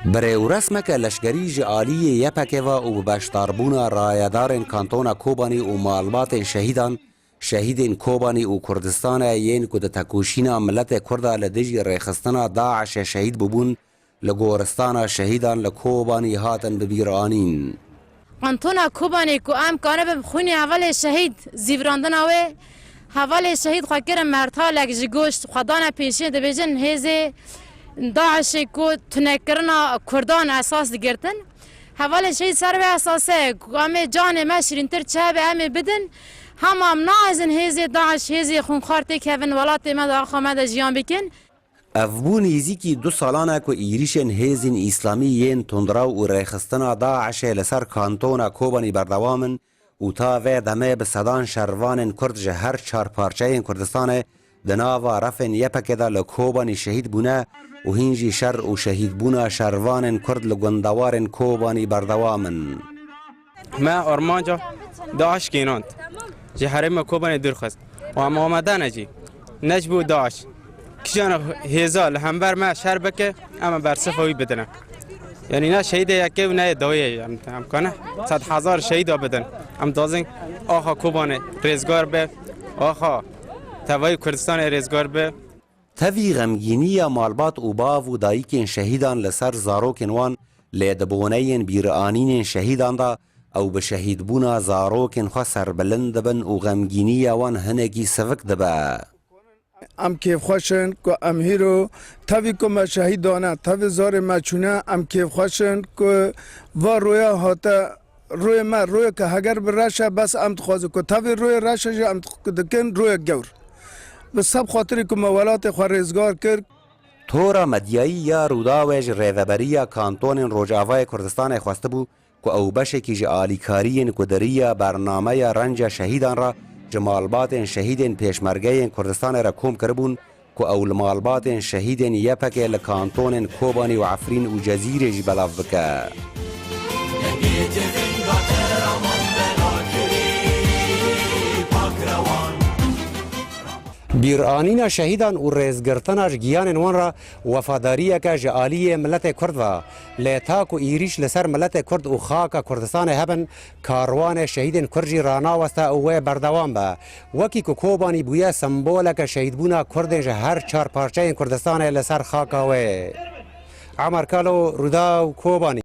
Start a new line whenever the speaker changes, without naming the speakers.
برای او رسمک لشگری جعالی یپکوا و بشتاربونا رایدار کانتونا کوبانی و معلومات شهیدین کوبانی و کردستان یین کد تکوشینا ملت کرده لدیج ریخستنا داعش شهید ببون لگورستان شهیدان لکوبانی هاتن ببیرانین.
کانتونا کوبانی کو ام کانه بخونی اول شهید زیوراندن اوه اول شهید خواهد کرم مرتا لگجی گوشت خدانا پیشی دبیجن هزه داعش کو تنکرنا کردان اساس دیگرتن اول شهید سر به اساسه همه جان ما شرینتر چه به همه بدن هم نازن هزه داعش هزه خونخارتی که ون ولات ما دا خامد جیان بکن
افبون یزیکی 2 سالانه که ایریشن هزین اسلامی ین تندراو و ریخستنا داعش لسر کانتونا کوبانی بردوامن و تا و دمه به صدان شروان کرد هر 4 پارچه کردستان دناوا رفن یپکدا لکوبانی شهید بونه و هینجی شر و شهید بونه شروان کرد لگندوارن کوبانی بردوامن.
ما ارمانجا داعش کیناند جی حرم کوبانی درخست و هم آمدن جی نجبو داعش کجان هزال هم بر ما شر بکه اما بر صفوی بدنه یعنی نه شهید یکی و نه دایه هم کنه 100,000 شهید بدن هم دازن آخا کوبانه ریزگار به آخا توای کردستان ریزگار به
تاوی غمگینی مالبات و باو و دایکین شهیدان لسر زاروکن وان لیدبونین بیرانین شهیدان دا او به شهید بونا زاروکن خوا سربلند بن و غمگینی وان هنگی سفک دبا
ام کیف خوشن که ام هیرو تاوی که ما شهیدانه تاوی زار ما چونه ام کیف خوشن که و رویا هاتا روی ما روی که هگر براشه بس ام تخوازه که تاوی روی راشه جا ام دکن روی گور بس سب خاطری که موالات خواه ریزگار کرد
تورا مدیایی یا روداویج ریوبری کانتون روجاوای کردستان خواسته بو که او بشه که جعالیکارین کدری برنامه رنج شهیدان را جمالبات شهیدین پیشمرگین کردستان را کوم کربون که اول مالبات شهیدین یپک لکانتون کوبانی و عفرین و جزیره جبلاف بکه بیرانین شهیدان و ریزگرتناش گیان وان را وفاداری که جعالی ملت کرد و لیتاک و ایریش لسر ملت کرد و خاک کردستان هبن کاروان شهیدین کرجی رانا وستا اوه بردوام با وکی که کوبانی بویا سمبول که شهید بونا کردنج هر 4 پارچه کردستان لسر خاک اوه عمر کالو رودا و کوبانی